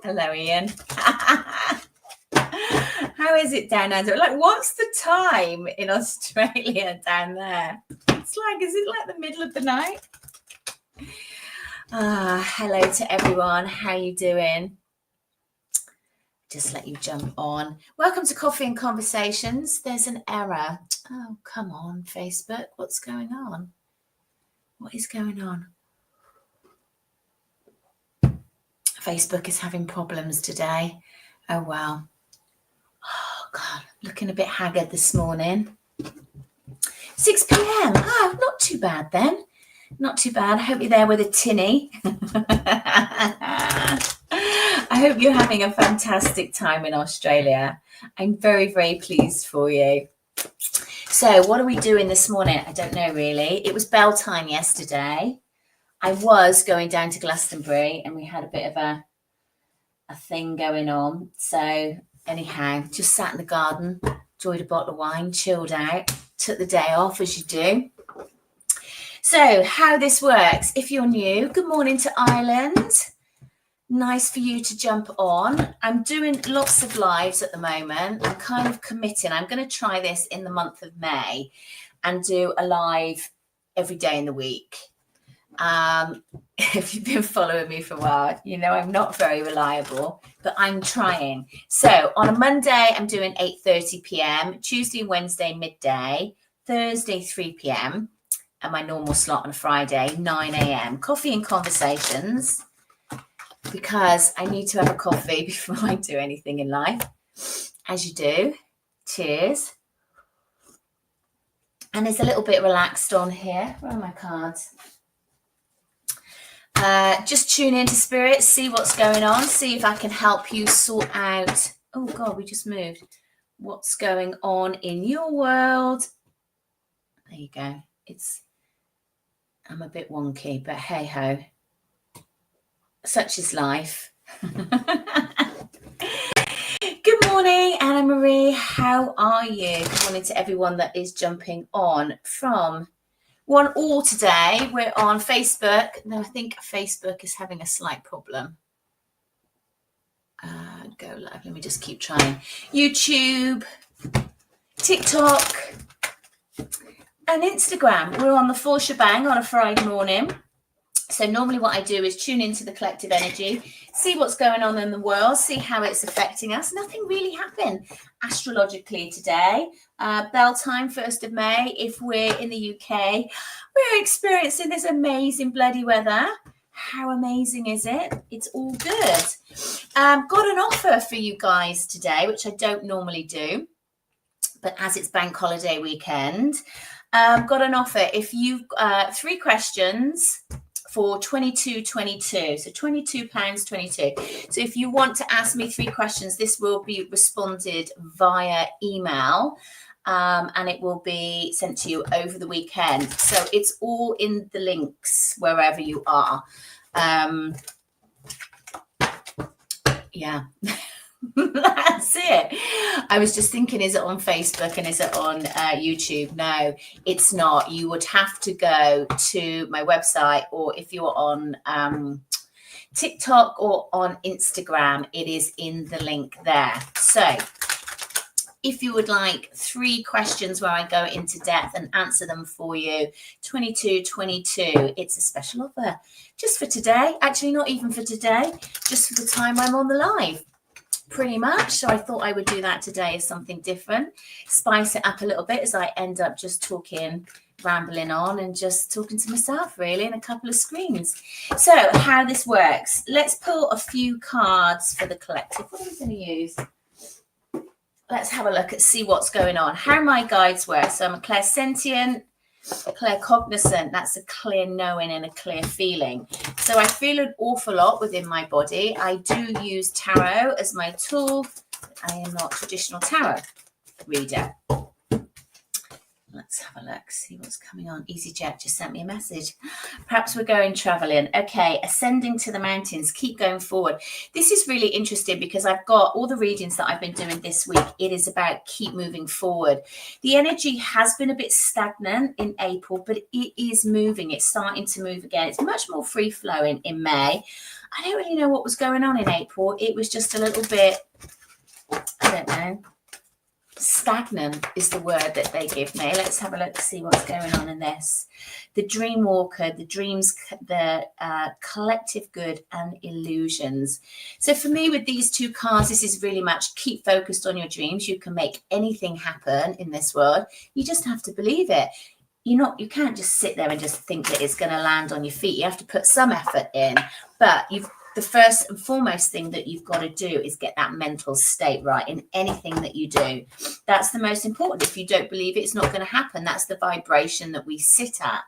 Hello, Ian. How is it down under? Like, what's the time in Australia down there? It's like, is it like the middle of the night? Hello to everyone. How you doing? Just let you jump on. Welcome to Coffee and Conversations. There's an error. Oh, come on, Facebook. What's going on? What is going on? Facebook is having problems today. Oh, well. Oh, God. Looking a bit haggard this morning. 6 p.m. Oh, not too bad then. Not too bad. I hope you're there with a tinny. I hope you're having a fantastic time in Australia. I'm very, very pleased for you. So what are we doing this morning? I don't know really. It was bell time yesterday. I was going down to Glastonbury and we had a bit of a thing going on. So anyhow, just sat in the garden, enjoyed a bottle of wine, chilled out, took the day off as you do. So how this works, if you're new, good morning to Ireland. Nice for you to jump on. I'm doing lots of lives at the moment. I'm kind of committing. I'm going to try this in the month of May and do a live every day in the week. If you've been following me for a while, you know I'm not very reliable, but I'm trying. So on a Monday, I'm doing 8:30 p.m, Tuesday and Wednesday, midday, Thursday, 3 p.m, and my normal slot on a Friday, 9 a.m. Coffee and Conversations, because I need to have a coffee before I do anything in life, as you do. Cheers. And it's a little bit relaxed on here. Where are my cards? Just tune into Spirit, see what's going on, see if I can help you sort out, oh God, we just moved, what's going on in your world. There you go. I'm a bit wonky, but hey ho, such is life. Good morning, Anna Marie. How are you? Good morning to everyone that is jumping on from One All today. We're on Facebook. No, I think Facebook is having a slight problem. Go live. Let me just keep trying. YouTube, TikTok, and Instagram. We're on the full shebang on a Friday morning. So normally what I do is tune into the collective energy, see what's going on in the world, see how it's affecting us. Nothing really happened astrologically today. Bell time, 1st of May. If we're in the UK, we're experiencing this amazing bloody weather. How amazing is it? It's all good. Got an offer for you guys today, which I don't normally do, but as it's bank holiday weekend, got an offer. If you've 3 questions for £22.22, so £22.22. So if you want to ask me 3 questions, this will be responded via email, and it will be sent to you over the weekend. So it's all in the links wherever you are. Yeah. That's it. I was just thinking, is it on Facebook and is it on YouTube? No, it's not. You would have to go to my website, or if you're on TikTok or on Instagram, it is in the link there. So if you would like 3 questions where I go into depth and answer them for you, £22.22. It's a special offer just for today. Actually, not even for today, just for the time I'm on the live. Pretty much. So I thought I would do that today as something different, spice it up a little bit as I end up just talking, rambling on and just talking to myself really in a couple of screens. So how this works, let's pull a few cards for the collective. What are we going to use? Let's have a look at see what's going on, how my guides work. So I'm a clairsentient, claircognizant, that's a clear knowing and a clear feeling. So I feel an awful lot within my body. I do use tarot as my tool. I am not a traditional tarot reader. Let's have a look, see what's coming on. EasyJet just sent me a message. Perhaps we're going traveling. Okay, ascending to the mountains. Keep going forward. This is really interesting because I've got all the readings that I've been doing this week. It is about keep moving forward. The energy has been a bit stagnant in April, but it is moving. It's starting to move again. It's much more free-flowing in May. I don't really know what was going on in April. It was just a little bit, I don't know. Stagnant is the word that they give me. Let's have a look to see what's going on in this. The dream walker, the dreams, the collective good and illusions. So for me with these two cards, this is really much keep focused on your dreams. You can make anything happen in this world. You just have to believe it. You can't just sit there and just think that it's going to land on your feet. You have to put some effort in, but the first and foremost thing that you've got to do is get that mental state right in anything that you do. That's the most important. If you don't believe it, it's not going to happen. That's the vibration that we sit at.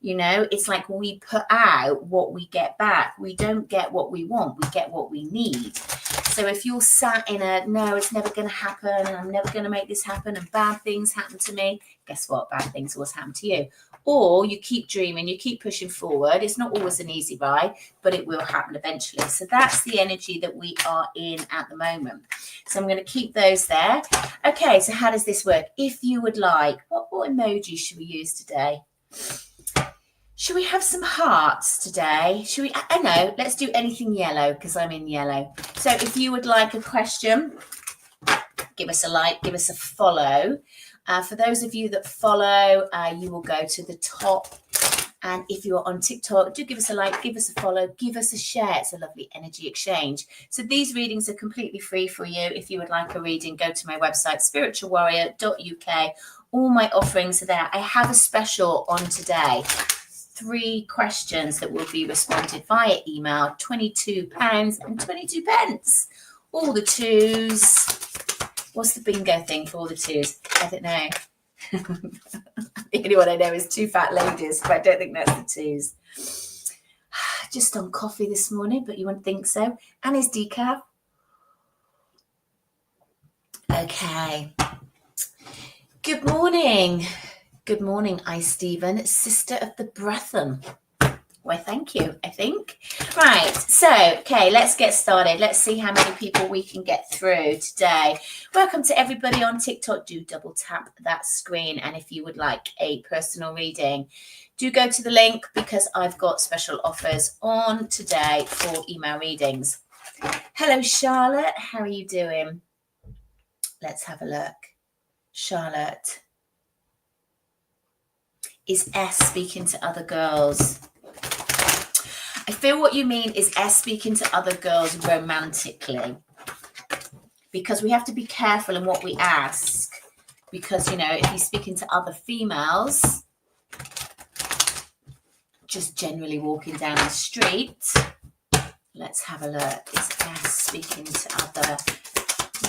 It's like we put out what we get back. We don't get what we want. We get what we need. So if you're sat in a, no, it's never going to happen, and I'm never going to make this happen, and bad things happen to me, guess what? Bad things always happen to you. Or you keep dreaming, you keep pushing forward. It's not always an easy ride, but it will happen eventually. So that's the energy that we are in at the moment. So I'm going to keep those there. Okay, so how does this work? If you would like, what emoji should we use today? Should we have some hearts today? Should we? I know, let's do anything yellow because I'm in yellow. So if you would like a question, give us a like, give us a follow. For those of you that follow, you will go to the top. And if you're on TikTok, do give us a like, give us a follow, give us a share. It's a lovely energy exchange. So these readings are completely free for you. If you would like a reading, go to my website, spiritualwarrior.uk. All my offerings are there. I have a special on today. 3 questions that will be responded via email, £22.22. All the twos. What's the bingo thing for all the twos? I don't know. The only one I know is 2 fat ladies, but I don't think that's the twos. Just on coffee this morning, but you wouldn't think so. And his decaf. Okay. Good morning. Good morning, I, Stephen, sister of the Brethren. Well, thank you, I think. Right, so, okay, let's get started. Let's see how many people we can get through today. Welcome to everybody on TikTok. Do double tap that screen. And if you would like a personal reading, do go to the link because I've got special offers on today for email readings. Hello, Charlotte. How are you doing? Let's have a look. Charlotte. Is S speaking to other girls? I feel what you mean is S speaking to other girls romantically, because we have to be careful in what we ask, because, if he's speaking to other females, just generally walking down the street, let's have a look. Is S speaking to other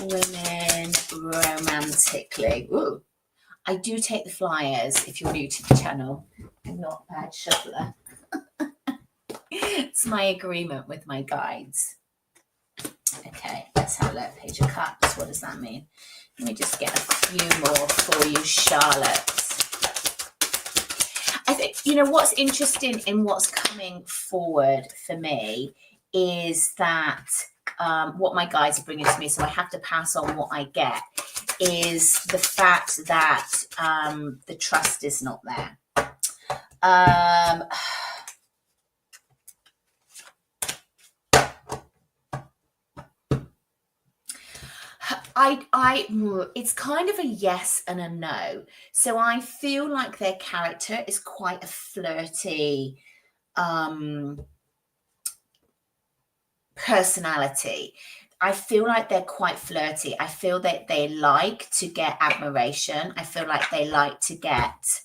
women romantically? Ooh. I do take the flyers if you're new to the channel. I'm not a bad shuffler. It's my agreement with my guides. Okay, let's have a look. Page of Cups. What does that mean? Let me just get a few more for you, Charlotte. I think, what's interesting in what's coming forward for me is that what my guides are bringing to me, so I have to pass on what I get, is the fact that the trust is not there. It's kind of a yes and a no. So I feel like their character is quite a flirty personality. I feel like they're quite flirty. I feel that they like to get admiration. I feel like they like to get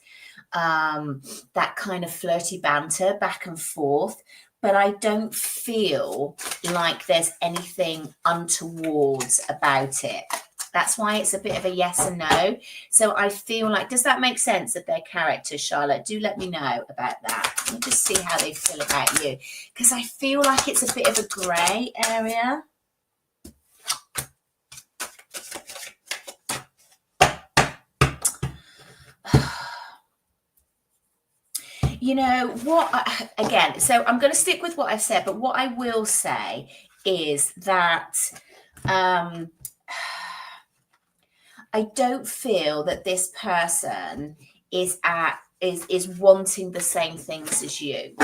that kind of flirty banter back and forth. But I don't feel like there's anything untowards about it. That's why it's a bit of a yes and no. So I feel like, does that make sense of their character, Charlotte? Do let me know about that. Let me just see how they feel about you. Because I feel like it's a bit of a grey area. you know what, again, so I'm going to stick with what I've said, but what I will say is that I don't feel that this person is wanting the same things as you.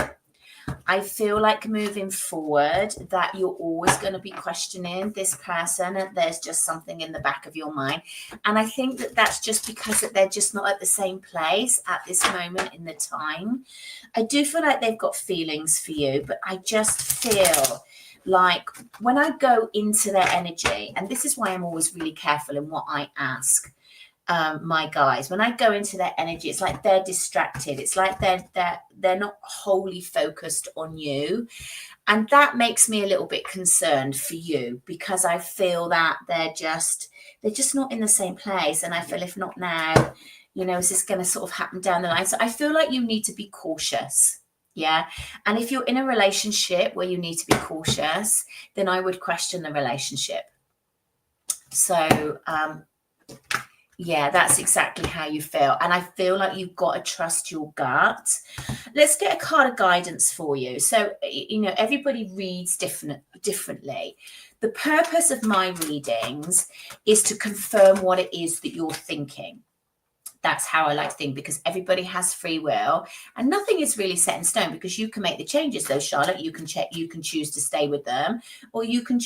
I feel like moving forward that you're always going to be questioning this person, and there's just something in the back of your mind. And I think that that's just because that they're just not at the same place at this moment in the time. I do feel like they've got feelings for you, but I just feel like when I go into their energy, and this is why I'm always really careful in what I ask my guys, when I go into their energy, it's like they're distracted. It's like they're not wholly focused on you, and that makes me a little bit concerned for you, because I feel that they're just not in the same place. And I feel if not now, you know, is this going to sort of happen down the line? So I feel like you need to be cautious. Yeah. And if you're in a relationship where you need to be cautious, then I would question the relationship. So yeah, that's exactly how you feel. And I feel like you've got to trust your gut. Let's get a card of guidance for you. So, you know, everybody reads differently. The purpose of my readings is to confirm what it is that you're thinking. That's how I like to think, because everybody has free will and nothing is really set in stone, because you can make the changes though, Charlotte. You can choose to stay with them, or you can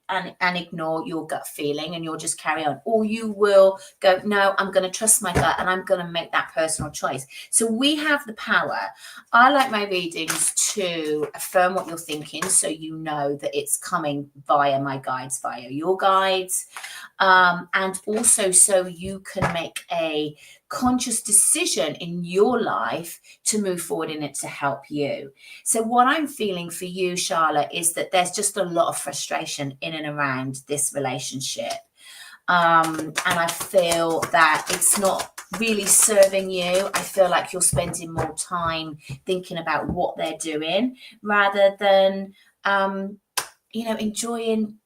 and ignore your gut feeling and you'll just carry on, or you will go, no, I'm going to trust my gut and I'm going to make that personal choice. So we have the power. I like my readings to affirm what you're thinking, so you know that it's coming via my guides, via your guides, and also so you can make a conscious decision in your life to move forward in it to help you. So what I'm feeling for you, Charlotte, is that there's just a lot of frustration in and around this relationship. And I feel that it's not really serving you. I feel like you're spending more time thinking about what they're doing rather than, you know, enjoying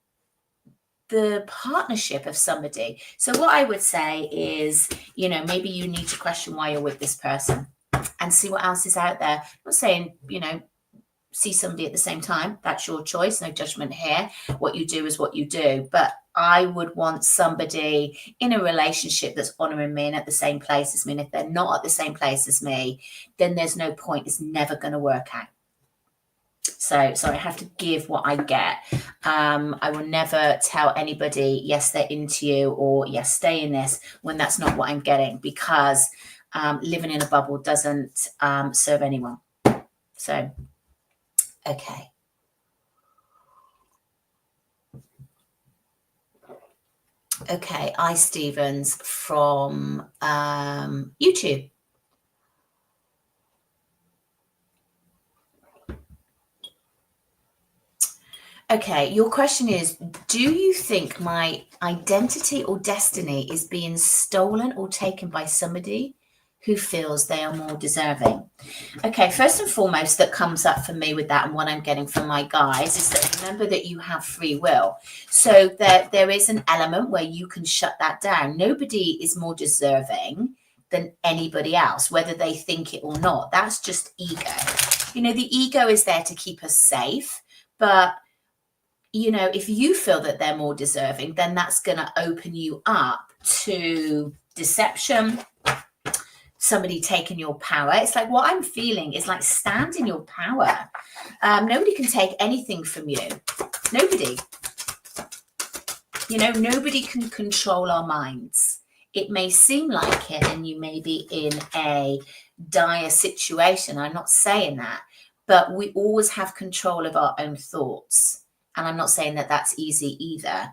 the partnership of somebody. So what I would say is, you know, maybe you need to question why you're with this person and see what else is out there. I'm not saying, you know, see somebody at the same time. That's your choice. No judgment here. What you do is what you do. But I would want somebody in a relationship that's honoring me and at the same place as me. And if they're not at the same place as me, then there's no point. It's never going to work out. So I have to give what I get. I will never tell anybody, yes, they're into you, or yes, stay in this, when that's not what I'm getting, because living in a bubble doesn't serve anyone. So, okay. Okay, I Stevens from YouTube. Okay, your question is, do you think my identity or destiny is being stolen or taken by somebody who feels they are more deserving? Okay, first and foremost, that comes up for me with that, and what I'm getting from my guys, is that remember that you have free will. So there is an element where you can shut that down. Nobody is more deserving than anybody else, whether they think it or not. That's just ego. You know, the ego is there to keep us safe, but you know, if you feel that they're more deserving, then that's going to open you up to deception, somebody taking your power. It's like, what I'm feeling is like, stand in your power. Nobody can take anything from you. Nobody. You know, nobody can control our minds. It may seem like it, and you may be in a dire situation. I'm not saying that, but we always have control of our own thoughts. And I'm not saying that that's easy either.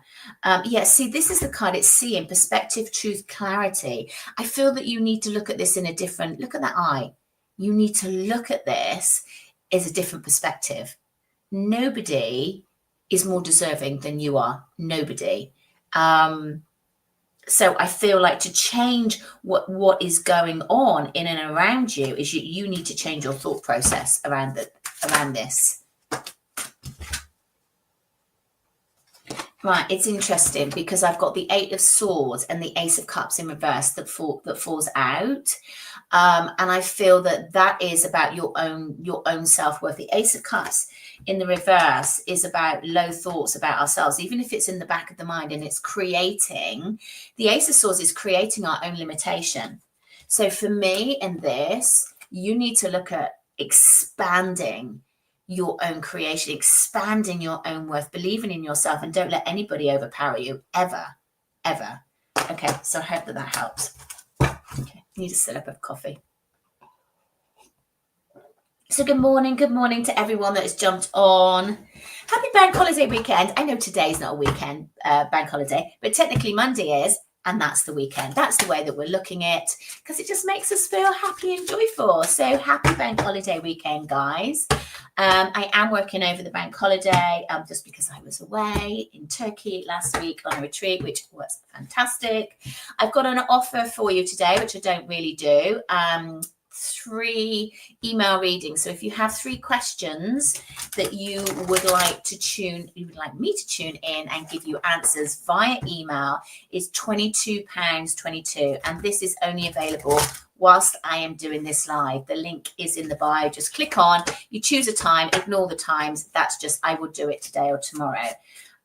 Yeah, see, this is the card. It's seeing, perspective, truth, clarity. I feel that you need to look at this in a different, look at that eye. You need to look at this as a different perspective. Nobody is more deserving than you are. Nobody. So I feel like to change what is going on in and around you is you need to change your thought process around this. Right, it's interesting because I've got the Eight of Swords and the Ace of Cups in reverse that falls out, and I feel that that is about your own self-worth. The Ace of Cups in the reverse is about low thoughts about ourselves, even if it's in the back of the mind, and it's creating. The Ace of Swords is creating our own limitation. So for me in this, you need to look at expanding your own creation, expanding your own worth, believing in yourself, and don't let anybody overpower you ever, ever. Okay, so I hope that helps. Okay, need a sip of coffee. So good morning to everyone that has jumped on. Happy bank holiday weekend. I know today's not a weekend bank holiday, but technically Monday is, and that's the weekend. That's the way that we're looking at it, because it just makes us feel happy and joyful. So happy bank holiday weekend, guys. I am working over the bank holiday just because I was away in Turkey last week on a retreat, which was fantastic. I've got an offer for you today, which I don't really do. 3 email readings. So if you have 3 questions that you would like me to tune in and give you answers via email, is £22.22, and this is only available whilst I am doing this live. The link is in the bio. Just click on, you choose a time, ignore the times. That's just, I will do it today or tomorrow.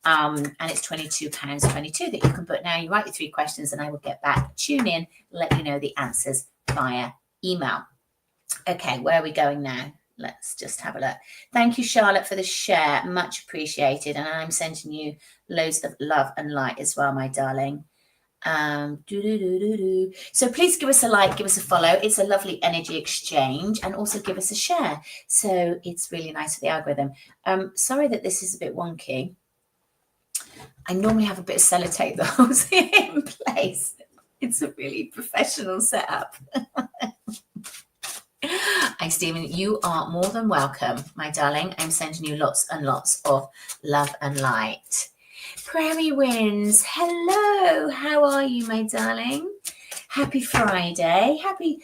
And it's £22.22 that you can put now. You write your 3 questions and I will get back, tune in, let you know the answers via email. Okay, where are we going now? Let's just have a look. Thank you, Charlotte, for the share. Much appreciated. And I'm sending you loads of love and light as well, my darling. So please give us a like, give us a follow. It's a lovely energy exchange, and also give us a share. So it's really nice for the algorithm. Sorry that this is a bit wonky. I normally have a bit of sellotape that holds it in place. It's a really professional setup. Hi, Stephen. You are more than welcome, my darling. I'm sending you lots and lots of love and light. Prairie Winds, hello. How are you, my darling? Happy Friday. Happy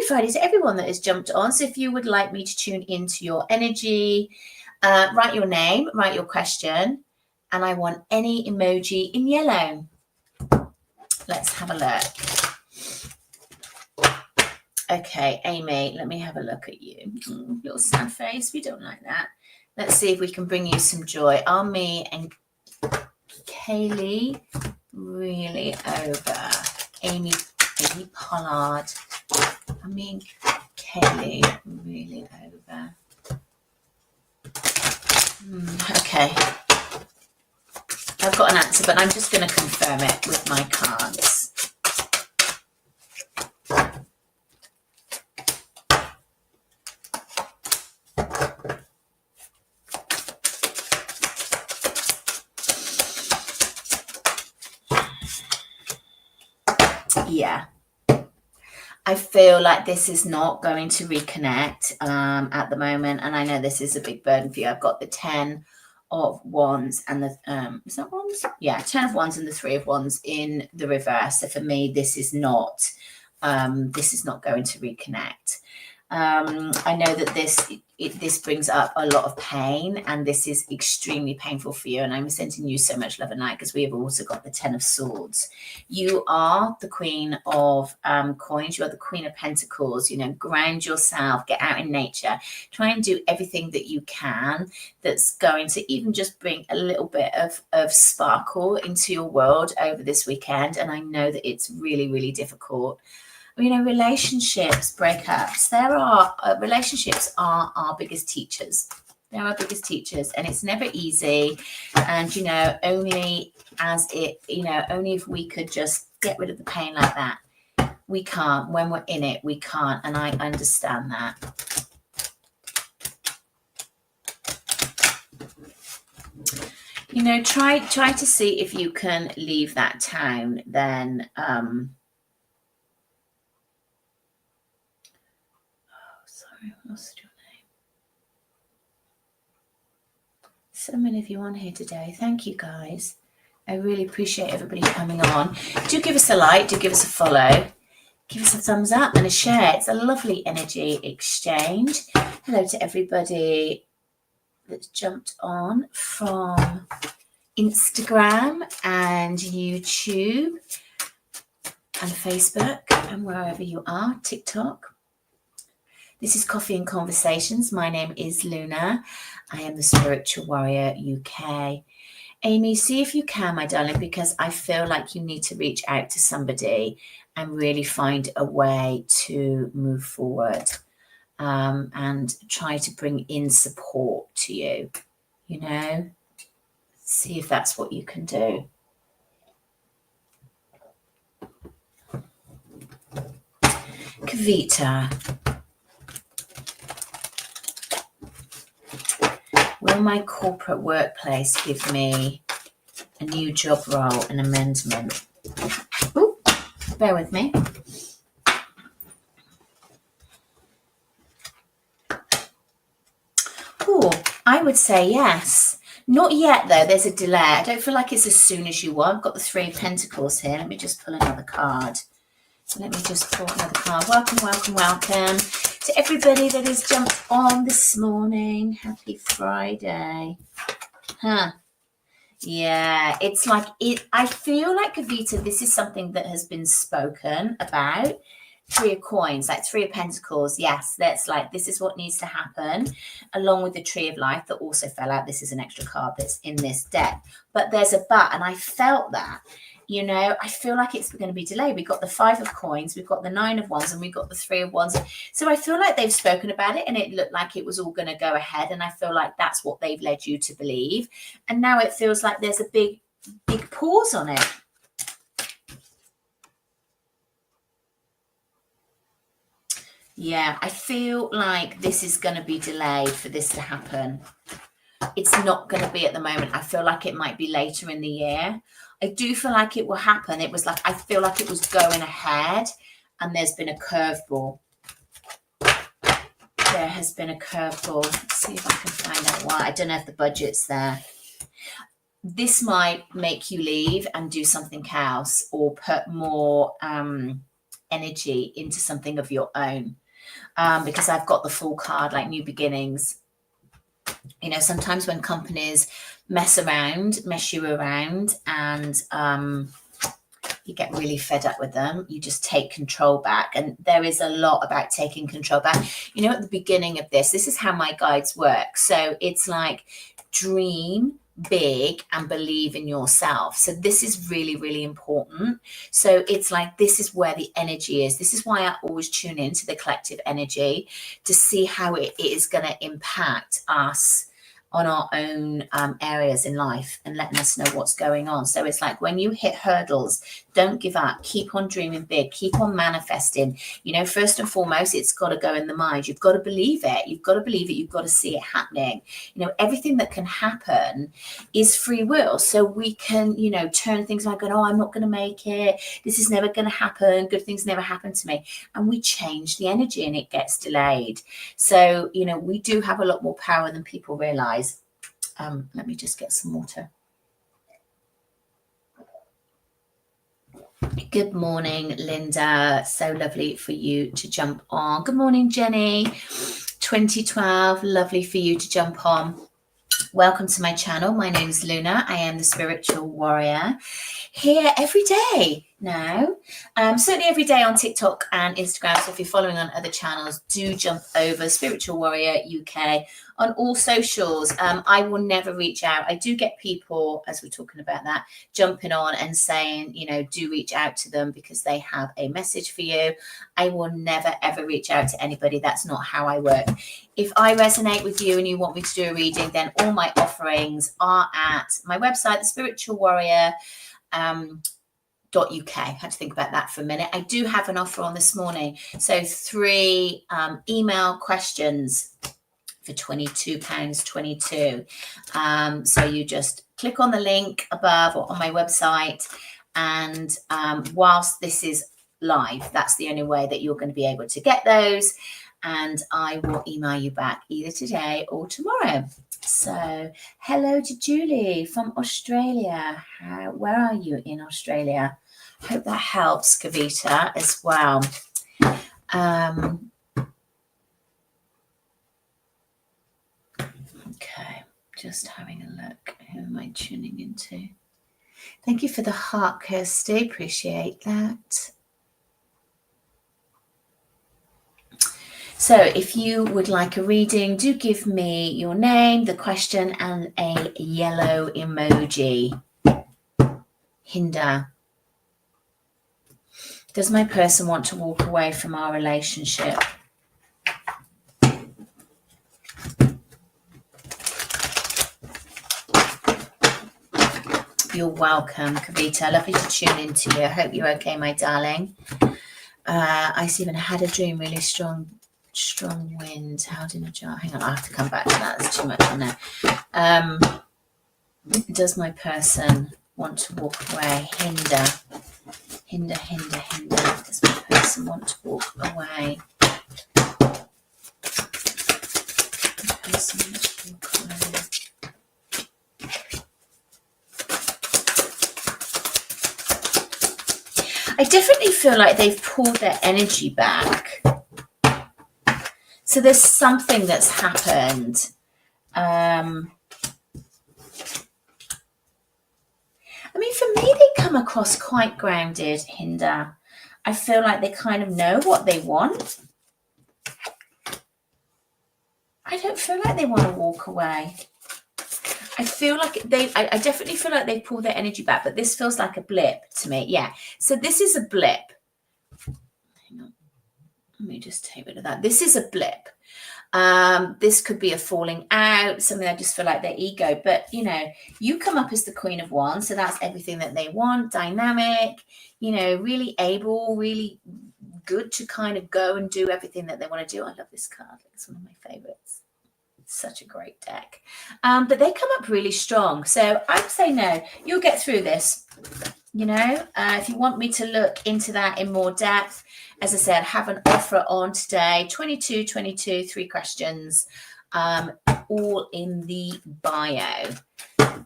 Friday to everyone that has jumped on. So if you would like me to tune into your energy, write your name, write your question, and I want any emoji in yellow. Let's have a look. Okay, Amy, let me have a look at you. Little sad face. We don't like that. Let's see if we can bring you some joy. Are me and Kaylee really over? Amy Pollard. I mean, Kaylee really over. Okay. I've got an answer, but I'm just going to confirm it with my cards. Yeah, I feel like this is not going to reconnect at the moment, and I know this is a big burden for you. I've got the 10 of Wands and the is that Wands? Yeah, 10 of Wands and the 3 of Wands in the reverse. So for me, this is not going to reconnect. I know that this brings up a lot of pain, and this is extremely painful for you, and I'm sending you so much love and light, because we have also got the 10 of Swords. You are the Queen of Coins. You are the Queen of Pentacles. Ground yourself, get out in nature, try and do everything that you can that's going to even just bring a little bit of sparkle into your world over this weekend. And I know that it's really, really difficult. Relationships, breakups, relationships are our biggest teachers. They're our biggest teachers, and it's never easy. And, only if we could just get rid of the pain like that. We can't. When we're in it, we can't. And I understand that. Try to see if you can leave that town then. I lost your name. So many of you on here today. Thank you, guys. I really appreciate everybody coming on. Do give us a like, do give us a follow, give us a thumbs up and a share. It's a lovely energy exchange. Hello to everybody that's jumped on from Instagram and YouTube and Facebook and wherever you are, TikTok. This is Coffee and Conversations. My name is Luna. I am the Spiritual Warrior UK. Amy, see if you can, my darling, because I feel like you need to reach out to somebody and really find a way to move forward and try to bring in support to you, you know. See if that's what you can do. Kavita. Will my corporate workplace give me a new job role and amendment? Ooh, bear with me. Ooh, I would say yes. Not yet, though. There's a delay. I don't feel like it's as soon as you want. I've got the Three of Pentacles here. Let me just pull another card. Let me just pull another card. Welcome, welcome, welcome to everybody that has jumped on this morning. Happy Friday. Yeah, it's like it. I feel like, Kavita, this is something that has been spoken about. Three of Coins, like Three of Pentacles. Yes, that's like, this is what needs to happen, along with the Tree of Life that also fell out. This is an extra card that's in this deck. But there's a but, and I felt that. You know, I feel like it's going to be delayed. We've got the Five of Coins, we've got the Nine of Wands, and we've got the Three of Wands. So I feel like they've spoken about it and it looked like it was all going to go ahead. And I feel like that's what they've led you to believe. And now it feels like there's a big pause on it. Yeah, I feel like this is going to be delayed for this to happen. It's not going to be at the moment. I feel like it might be later in the year. I do feel like it will happen. It was like, I feel like it was going ahead and there's been a curveball. There has been a curveball. Let's see if I can find out why. I don't know if the budget's there. This might make you leave and do something else or put more energy into something of your own. Because I've got the full card, like new beginnings. You know, sometimes when companies mess you around and you get really fed up with them, you just take control back. And there is a lot about taking control back. You know, at the beginning of this is how my guides work. So it's like dream big and believe in yourself. So this is really, really important. So it's like, this is where the energy is. This is why I always tune into the collective energy to see how it is going to impact us on our own areas in life and letting us know what's going on. So it's like, when you hit hurdles, don't give up. Keep on dreaming big. Keep on manifesting. You know, first and foremost, it's got to go in the mind. You've got to believe it. You've got to believe it. You've got to see it happening. You know, everything that can happen is free will. So we can, you know, turn things like, oh, I'm not going to make it. This is never going to happen. Good things never happen to me. And we change the energy and it gets delayed. So, you know, we do have a lot more power than people realize. Let me just get some water. Good morning, Linda. So lovely for you to jump on. Good morning, Jenny. 2012, lovely for you to jump on. Welcome to my channel. My name is Luna. I am the Spiritual Warrior, here every day now. Certainly every day on TikTok and Instagram. So if you're following on other channels, do jump over Spiritual Warrior UK on all socials. I will never reach out. I do get people, as we're talking about that, jumping on and saying, you know, do reach out to them because they have a message for you. I will never, ever reach out to anybody. That's not how I work. If I resonate with you and you want me to do a reading, then all my offerings are at my website, The Spiritual Warrior. .uk. I had to think about that for a minute. I do have an offer on this morning. So 3 email questions for £22.22. So you just click on the link above or on my website. And whilst this is live, that's the only way that you're going to be able to get those. And I will email you back either today or tomorrow. So hello to Julie from Australia. Where are you in Australia? Hope that helps, Kavita, as well. Okay, Just having a look. Who am I tuning into? Thank you for the heart, Kirsty. Appreciate that. So if you would like a reading, do give me your name, the question, and a yellow emoji. Hinda. Does my person want to walk away from our relationship? You're welcome, Kavita. Lovely to tune into you. I hope you're okay, my darling. I even had a dream, really strong wind. How did I jar? Hang on, I have to come back to that. There's too much on there. Does my person want to walk away? Hinder. Does my person want to walk away? Person wants to walk away. I definitely feel like they've pulled their energy back. So there's something that's happened. I mean, for me, they come across quite grounded, Hinda. I feel like they kind of know what they want. I don't feel like they want to walk away. I feel like I definitely feel like they've pulled their energy back, but this feels like a blip to me. Yeah. So this is a blip. Hang on. Let me just take rid of that. This is a blip. This could be a falling out, something I just feel like their ego. But, you know, you come up as the Queen of Wands. So that's everything that they want. Dynamic, you know, really able, really good to kind of go and do everything that they want to do. I love this card. It's one of my favorites. Such a great deck. But they come up really strong. So I would say no, you'll get through this. You know, if you want me to look into that in more depth, as I said, have an offer on today, 22, 3 questions, all in the bio. Let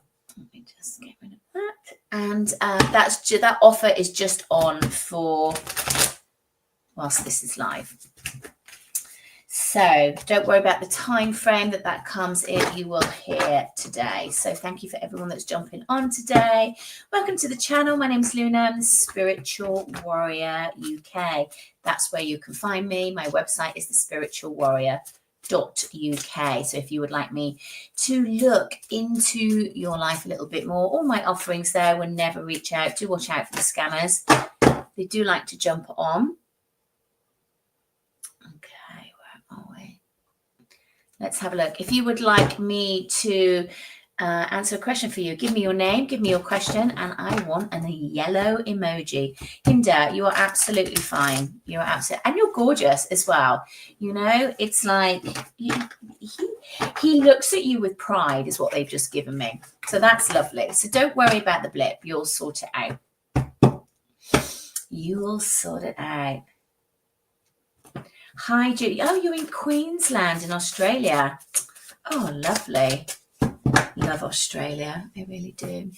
me just get rid of that. And that offer is just on for whilst this is live. So don't worry about the time frame that comes in. You will hear today. So thank you for everyone that's jumping on today. Welcome to the channel. My name is Luna. I'm the Spiritual Warrior UK. That's where you can find me. My website is thespiritualwarrior.uk. So if you would like me to look into your life a little bit more, all my offerings there will never reach out. Do watch out for the scammers. They do like to jump on. Let's have a look. If you would like me to answer a question for you, give me your name, give me your question, and I want a yellow emoji. Hinda, you are absolutely fine. You're absolutely, and you're gorgeous as well. You know, it's like he looks at you with pride is what they've just given me. So that's lovely. So don't worry about the blip. You'll sort it out. You will sort it out. Hi, Judy. Oh, you're in Queensland in Australia. Oh, lovely. Love Australia. I really do.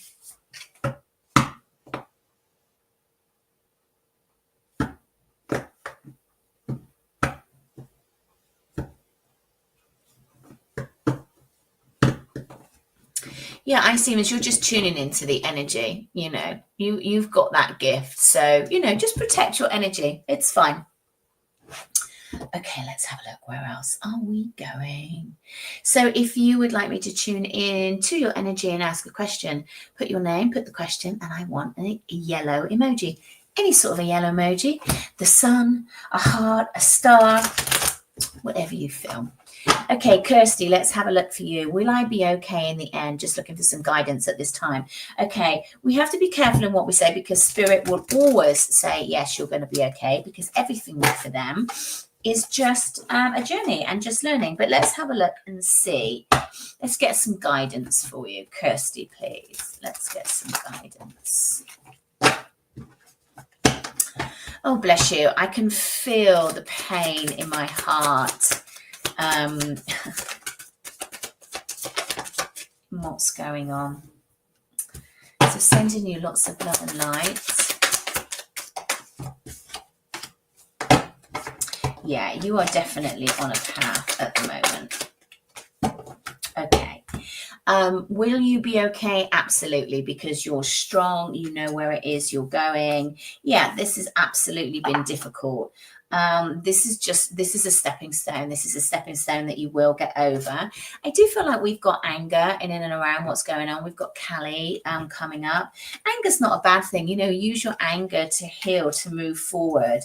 Yeah, I see as you're just tuning into the energy. You know, you've got that gift. So, you know, just protect your energy. It's fine. Okay, let's have a look. Where else are we going? So if you would like me to tune in to your energy and ask a question, put your name, put the question, and I want a yellow emoji. Any sort of a yellow emoji. The sun, a heart, a star, whatever you feel. Okay, Kirsty, let's have a look for you. Will I be okay in the end? Just looking for some guidance at this time. Okay, we have to be careful in what we say because Spirit will always say, yes, you're going to be okay, because everything for them is just a journey and just learning. But let's have a look and see. Let's get some guidance for you. Kirsty, please. Let's get some guidance. Oh, bless you. I can feel the pain in my heart. What's going on? So sending you lots of love and light. Yeah, you are definitely on a path at the moment. Okay. Will you be okay? Absolutely, because you're strong, you know where it is you're going. Yeah, this has absolutely been difficult. This is a stepping stone. This is a stepping stone that you will get over. I do feel like we've got anger in and around what's going on. We've got Callie coming up. Anger's not a bad thing. You know, use your anger to heal, to move forward.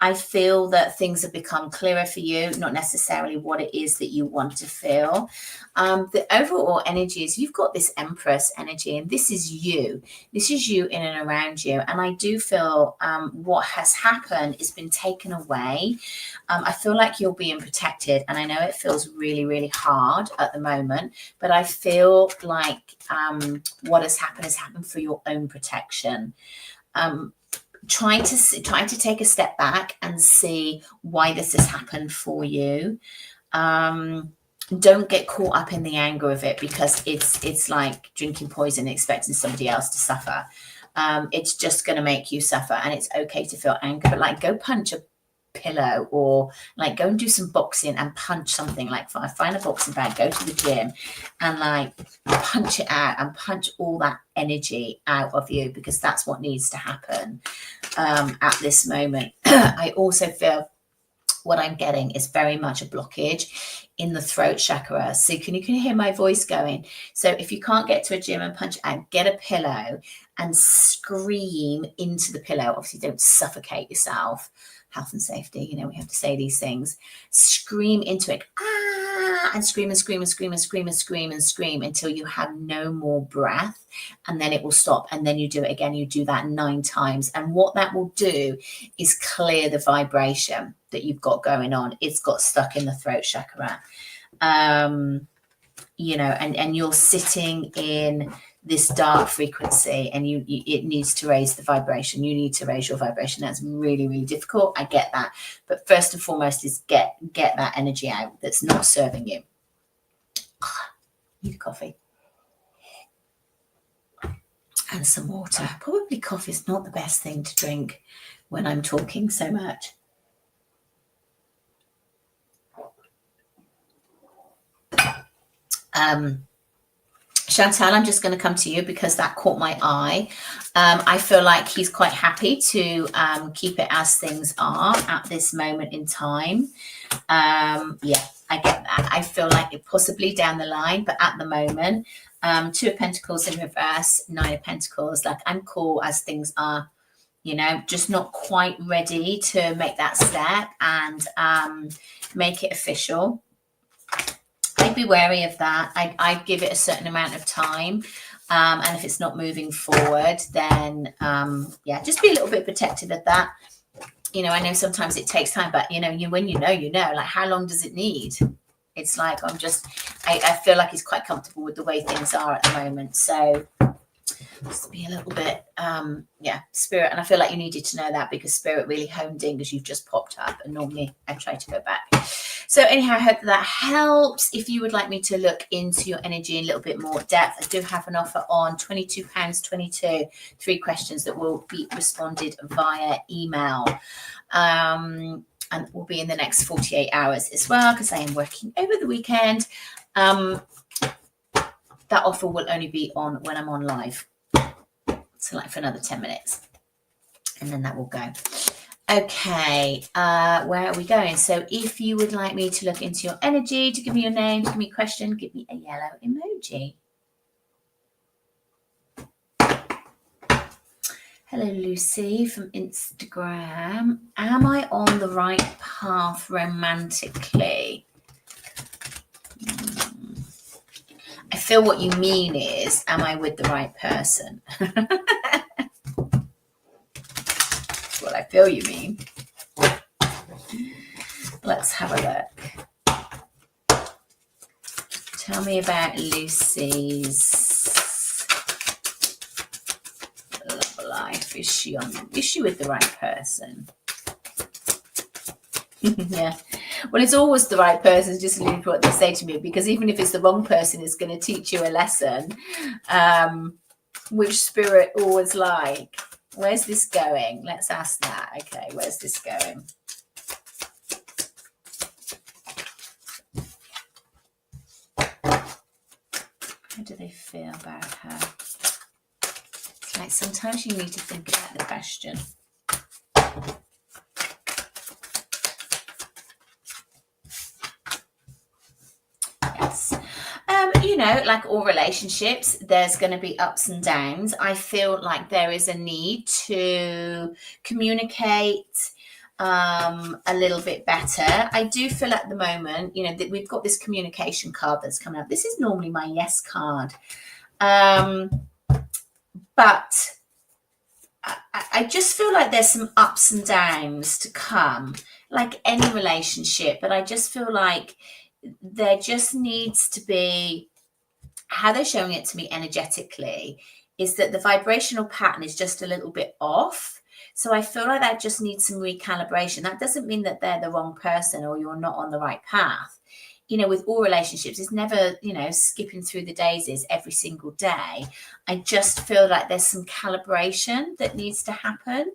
I feel that things have become clearer for you, not necessarily what it is that you want to feel. The overall energy is you've got this Empress energy, and this is you. This is you in and around you. And I do feel what has happened has been taken away. I feel like you're being protected, and I know it feels really, really hard at the moment, but I feel like what has happened for your own protection. Try to take a step back and see why this has happened for you. Don't get caught up in the anger of it, because it's like drinking poison and expecting somebody else to suffer. It's just going to make you suffer, and it's okay to feel anger, but like go punch a pillow, or like go and do some boxing and punch something. Like find a boxing bag, go to the gym and like punch it out and punch all that energy out of you, because that's what needs to happen at this moment. I also feel what I'm getting is very much a blockage in the throat chakra. So you can hear my voice going. So if you can't get to a gym and punch it out, get a pillow and scream into the pillow. Obviously, don't suffocate yourself. Health and safety, you know, we have to say these things. Scream into it, and scream and scream and scream and scream and scream and scream until you have no more breath, and then it will stop, and then you do it again. You do that 9 times, and what that will do is clear the vibration that you've got going on. It's got stuck in the throat chakra, you know, and you're sitting in this dark frequency, and it needs to raise the vibration. You need to raise your vibration. That's really, really difficult. I get that. But first and foremost is get that energy out that's not serving you. Need coffee. And some water. Probably coffee is not the best thing to drink when I'm talking so much. Chantal, I'm just going to come to you because that caught my eye. I feel like he's quite happy to keep it as things are at this moment in time. Yeah, I get that. I feel like it possibly down the line, but at the moment, 2 of Pentacles in reverse, 9 of Pentacles, like I'm cool as things are, you know, just not quite ready to make that step and make it official. I'd be wary of that. I'd give it a certain amount of time. And if it's not moving forward, then, yeah, just be a little bit protective of that. You know, I know sometimes it takes time, but, you know, when you know, like, how long does it need? It's like, I feel like he's quite comfortable with the way things are at the moment. So just be a little bit, yeah, Spirit. And I feel like you needed to know that because Spirit really honed in because you've just popped up. And normally I try to go back. So anyhow, I hope that helps. If you would like me to look into your energy in a little bit more depth, I do have an offer on £22.22, 3 questions that will be responded via email. And will be in the next 48 hours as well, because I am working over the weekend. That offer will only be on when I'm on live. So like for another 10 minutes. And then that will go. Okay, where are we going? So if you would like me to look into your energy, to give me your name, to give me a question, give me a yellow emoji. Hello, Lucy from Instagram. Am I on the right path romantically? I feel what you mean is, am I with the right person? That's what I feel you mean. Let's have a look. Tell me about Lucy's love life. Is she with the right person? Yeah. Well, it's always the right person, just leave what they say to me, because even if it's the wrong person, it's going to teach you a lesson, which Spirit always like. Where's this going? Let's ask that. Okay, where's this going? How do they feel about her? It's like sometimes you need to think about the question. Yes. You know, like all relationships, there's going to be ups and downs. I feel like there is a need to communicate a little bit better. I do feel at the moment, you know, that we've got this communication card that's coming up. This is normally my yes card. But I just feel like there's some ups and downs to come, like any relationship. But I just feel like there just needs to be, how they're showing it to me energetically, is that the vibrational pattern is just a little bit off. So I feel like that just needs some recalibration. That doesn't mean that they're the wrong person or you're not on the right path. You know, with all relationships, it's never, you know, skipping through the daisies every single day. I just feel like there's some calibration that needs to happen.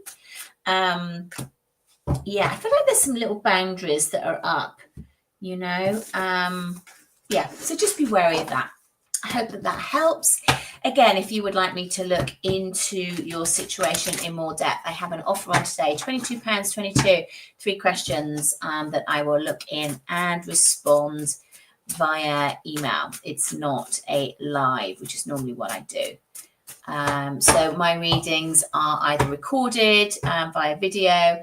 Yeah, I feel like there's some little boundaries that are up, you know. Yeah, so just be wary of that. I hope that that helps. Again, if you would like me to look into your situation in more depth, I have an offer on today, £22.22, 3 questions that I will look in and respond via email. It's not a live, which is normally what I do. So my readings are either recorded via video,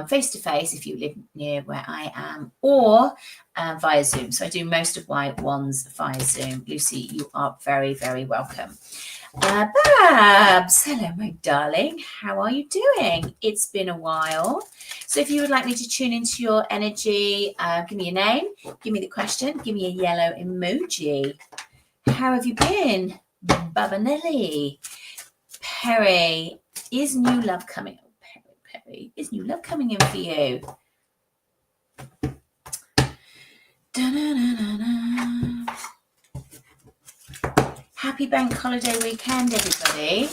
face to face if you live near where I am, or via Zoom. So I do most of my ones via Zoom. Lucy, you are very, very welcome. Babs, hello, my darling. How are you doing? It's been a while. So if you would like me to tune into your energy, give me your name, give me the question, give me a yellow emoji. How have you been? Babanelli. Perry, is new love coming? Perry, is new love coming in for you? Da-na-na-na-na. Happy bank holiday weekend, everybody.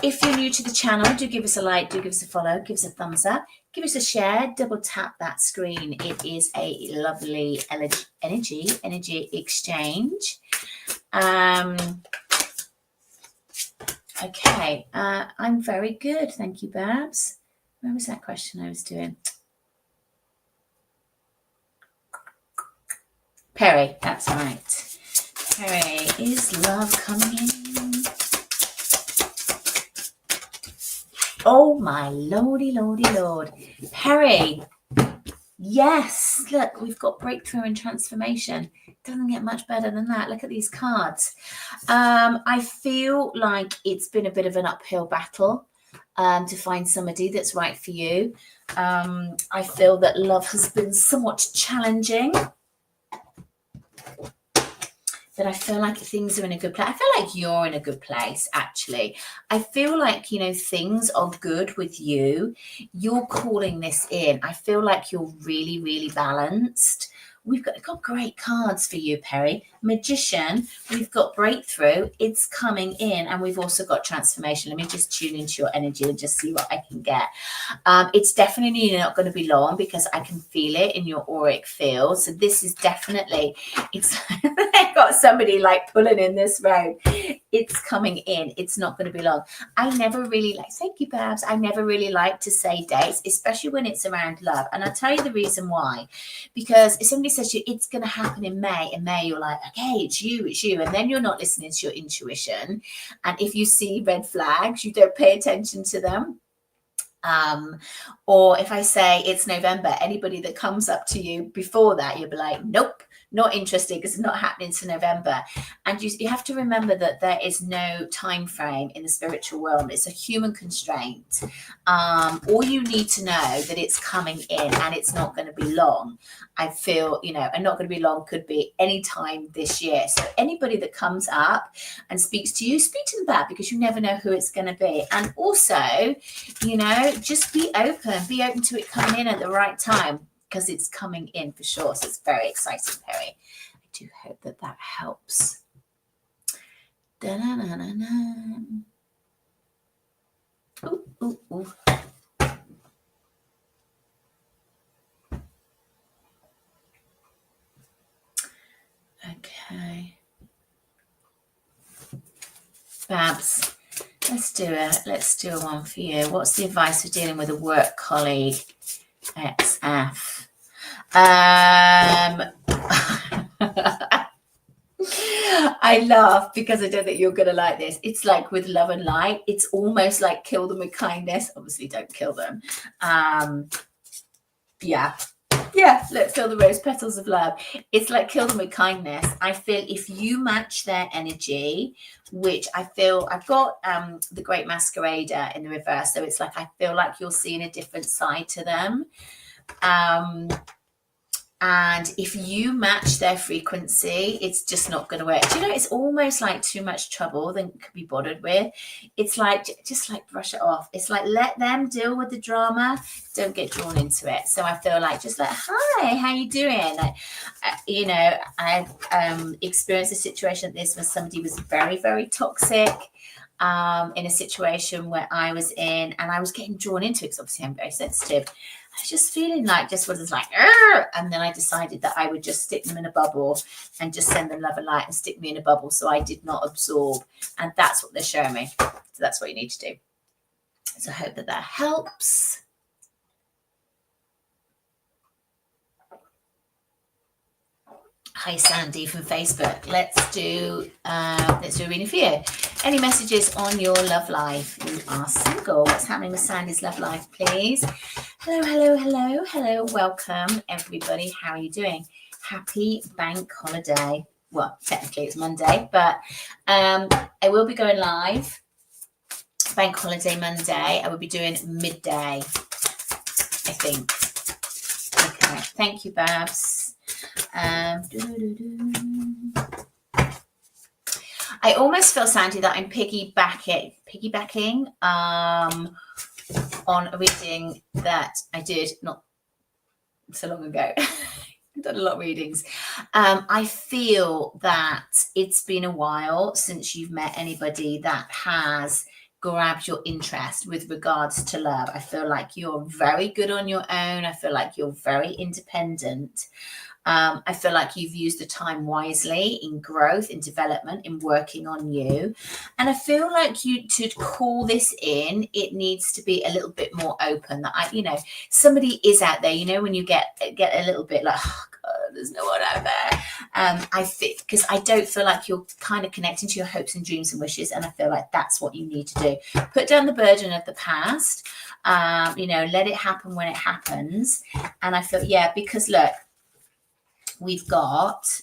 If you're new to the channel, do give us a like, do give us a follow, give us a thumbs up, give us a share, double tap that screen. It is a lovely energy exchange. Okay, I'm very good. Thank you, Babs. Where was that question I was doing? Perry, that's right. Perry, is love coming in? Oh, my lordy, lordy, lord. Perry, yes. Look, we've got breakthrough and transformation. Doesn't get much better than that. Look at these cards. I feel like it's been a bit of an uphill battle to find somebody that's right for you. I feel that love has been somewhat challenging, but I feel like things are in a good place. I feel like you're in a good place, actually. I feel like, you know, things are good with you. You're calling this in. I feel like you're really, really balanced. We've got great cards for you, Perry. Magician, we've got breakthrough, it's coming in, and we've also got transformation. Let me just tune into your energy and just see what I can get. It's definitely not going to be long because I can feel it in your auric field. So this is definitely, it's I've got somebody like pulling in this road. It's coming in. It's not going to be long. I never really like, thank you, Babs. I never really like to say dates, especially when it's around love. And I'll tell you the reason why. Because if somebody says to you, it's going to happen in May, you're like, okay, it's you. And then you're not listening to your intuition. And if you see red flags, you don't pay attention to them. Or if I say it's November, anybody that comes up to you before that, you'll be like, nope, not interested because it's not happening to November. And you have to remember that there is no time frame in the spiritual realm. It's a human constraint. All you need to know that it's coming in and it's not going to be long. I feel, you know, and not going to be long could be any time this year. So anybody that comes up and speaks to you, speak to them back because you never know who it's going to be. And also, you know, just be open to it coming in at the right time because it's coming in for sure. So it's very exciting, Perry. I do hope that that helps. Da-na-na-na-na. Ooh, ooh, ooh. Okay. Babs, let's do a one for you. What's the advice for dealing with a work colleague? XF. I laugh because I don't think you're going to like this. It's like with love and light. It's almost like kill them with kindness. Obviously, don't kill them. Yeah, let's feel the rose petals of love. It's like kill them with kindness. I feel if you match their energy, which I feel I've got the Great Masquerader in the reverse. So it's like I feel like you're seeing a different side to them. And if you match their frequency, it's just not going to work. Do you know, it's almost like too much trouble than could be bothered with. It's like, just like brush it off. It's like, let them deal with the drama. Don't get drawn into it. So I feel like just like, hi, how you doing? You know, I've experienced a situation like this when somebody was very, very toxic in a situation where I was in, and I was getting drawn into it because obviously I'm very sensitive. I was just feeling like just was like, and then I decided that I would just stick them in a bubble and just send them love and light and stick me in a bubble so I did not absorb. And that's what they're showing me. So that's what you need to do. So I hope that helps. Hi Sandy from Facebook. Let's do a reading for you. Any messages on your love life? You are single. What's happening with Sandy's love life, please? Hello. Welcome everybody. How are you doing? Happy bank holiday. Well, technically it's Monday, but I will be going live. Bank holiday Monday. I will be doing midday, I think. Okay. Thank you, Babs. I almost feel, Sandy, that I'm piggybacking on a reading that I did not so long ago. I've done a lot of readings. I feel that it's been a while since you've met anybody that has grabbed your interest with regards to love. I feel like you're very good on your own. I feel like you're very independent. I feel like you've used the time wisely in growth, in development, in working on you. And I feel like to call this in, it needs to be a little bit more open. That somebody is out there, when you get a little bit like, oh God, there's no one out there. I think because I don't feel like you're kind of connecting to your hopes and dreams and wishes. And I feel like that's what you need to do. Put down the burden of the past, let it happen when it happens. And I feel, because look, we've got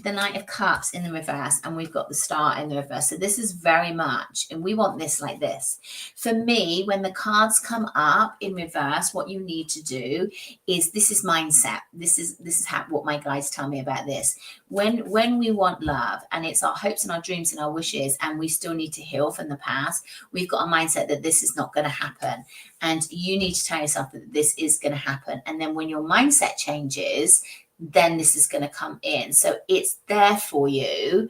the Knight of Cups in the reverse and we've got the Star in the reverse. So this is very much, and we want this like this. For me, when the cards come up in reverse, what you need to do is, this is mindset. This is what my guides tell me about this. When we want love and it's our hopes and our dreams and our wishes and we still need to heal from the past, we've got a mindset that this is not going to happen. And you need to tell yourself that this is going to happen. And then when your mindset changes, then this is going to come in. So it's there for you.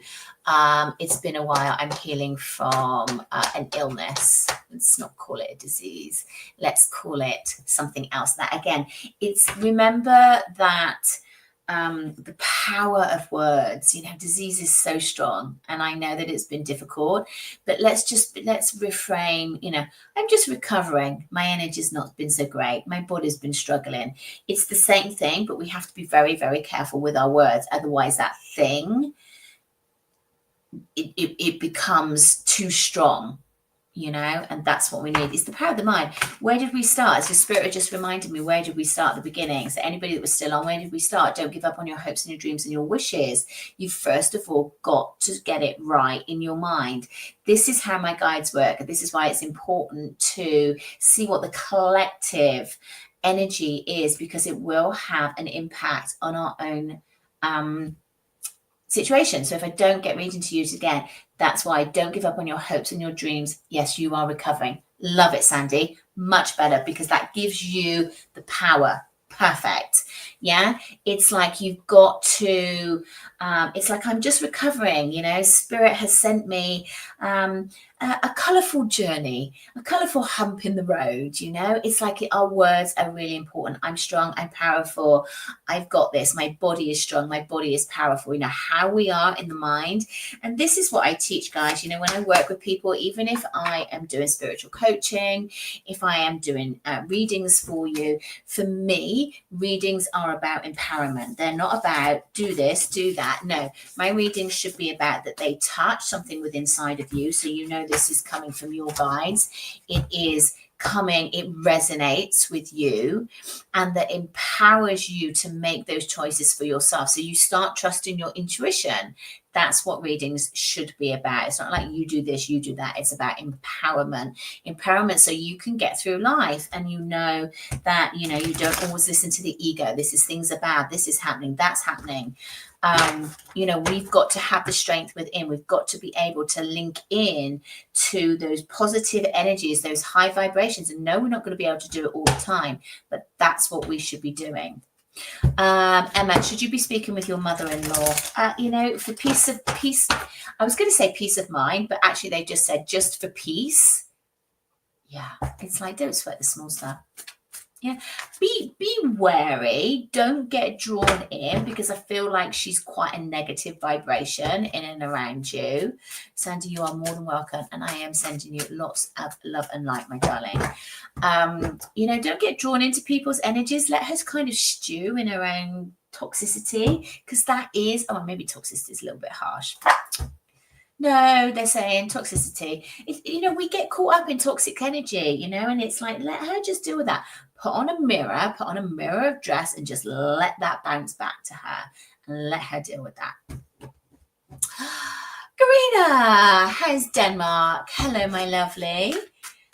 It's been a while. I'm healing from an illness. Let's not call it a disease. Let's call it something else. That again, remember that the power of words. Disease is so strong, and I know that it's been difficult, but let's reframe. I'm just recovering. My energy's not been so great. My body's been struggling. It's the same thing, but we have to be very, very careful with our words. Otherwise, that thing it becomes too strong. And that's what we need. It's the power of the mind. Where did we start? As the spirit just reminded me, where did we start at the beginning? So anybody that was still on, where did we start? Don't give up on your hopes and your dreams and your wishes. You first of all got to get it right in your mind. This is how my guides work. This is why it's important to see what the collective energy is, because it will have an impact on our own situation. So if I don't get reading to use again, that's why. Don't give up on your hopes and your dreams. Yes, you are recovering. Love it, Sandy. Much better, because that gives you the power. Perfect. Yeah. It's like you've got to, it's like I'm just recovering, Spirit has sent me a colourful journey, a colourful hump in the road, It's like our words are really important. I'm strong, I'm powerful, I've got this. My body is strong, my body is powerful, how we are in the mind. And this is what I teach, guys, when I work with people, even if I am doing spiritual coaching, if I am doing readings for you, for me, readings are about empowerment. They're not about do this, do that. No, my readings should be about that they touch something within inside of you. So this is coming from your guides. It is coming, it resonates with you, and that empowers you to make those choices for yourself. So you start trusting your intuition. That's what readings should be about. It's not like you do this, you do that. It's about empowerment so you can get through life, and that you don't always listen to the ego. This is things are bad, this is happening, that's happening. We've got to have the strength within. We've got to be able to link in to those positive energies, those high vibrations. And no, we're not going to be able to do it all the time, but that's what we should be doing. Emma, should you be speaking with your mother-in-law? For peace, I was going to say peace of mind, but actually they just said just for peace. Yeah, it's like, don't sweat the small stuff. Yeah, be wary. Don't get drawn in, because I feel like she's quite a negative vibration in and around you. Sandy, you are more than welcome, and I am sending you lots of love and light, my darling. Don't get drawn into people's energies. Let her kind of stew in her own toxicity, because that is, maybe toxicity is a little bit harsh. No, they're saying toxicity. We get caught up in toxic energy, and it's like, let her just deal with that. Put on a mirror of dress, and just let that bounce back to her, and let her deal with that. Karina, how's Denmark? Hello, my lovely.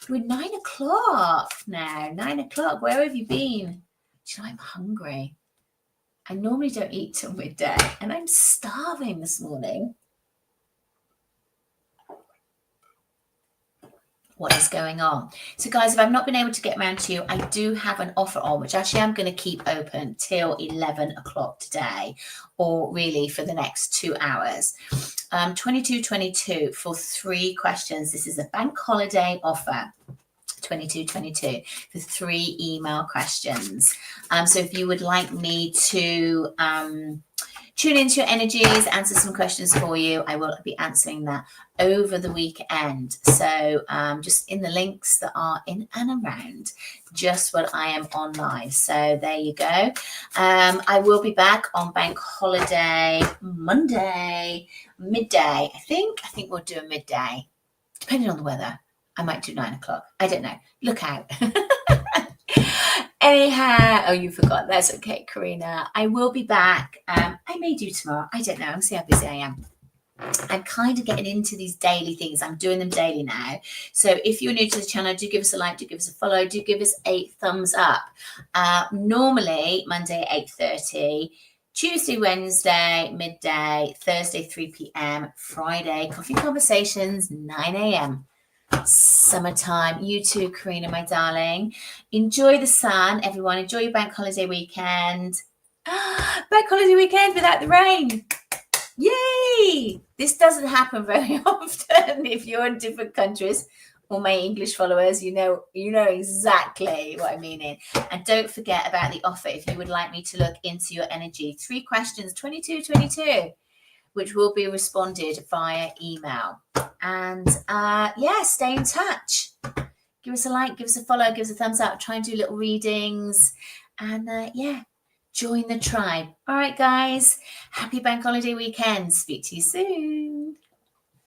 We're 9 o'clock now. 9 o'clock. Where have you been? I'm hungry. I normally don't eat till midday, and I'm starving this morning. What is going on? So guys, if I've not been able to get around to you, I do have an offer on, which actually I'm going to keep open till 11 o'clock today, or really for the next 2 hours. 2222 for 3 questions. This is a bank holiday offer. 2222 for 3 email questions. So if you would like me to tune into your energies, answer some questions for you, I will be answering that over the weekend. So just in the links that are in and around just what I am on live. So there you go. I will be back on bank holiday Monday, midday. I think we'll do a midday, depending on the weather. I might do 9 o'clock. I don't know. Look out. Anyhow, you forgot. That's okay, Karina. I will be back. I may do tomorrow. I don't know. I'll see how busy I am. I'm kind of getting into these daily things. I'm doing them daily now. So if you're new to the channel, do give us a like, do give us a follow, do give us a thumbs up. Normally, Monday, 8:30. Tuesday, Wednesday, midday. Thursday, 3 p.m. Friday, coffee conversations, 9 a.m. Summertime. You too, Karina, my darling. Enjoy the sun, everyone. Enjoy your bank holiday weekend. Bank holiday weekend without the rain. Yay! This doesn't happen very often. If you're in different countries, or my English followers, you know exactly what I mean. And don't forget about the offer if you would like me to look into your energy. 3 questions, 2222. Which will be responded via email. And stay in touch. Give us a like, give us a follow, give us a thumbs up. Try and do little readings. And join the tribe. All right, guys. Happy bank holiday weekend. Speak to you soon.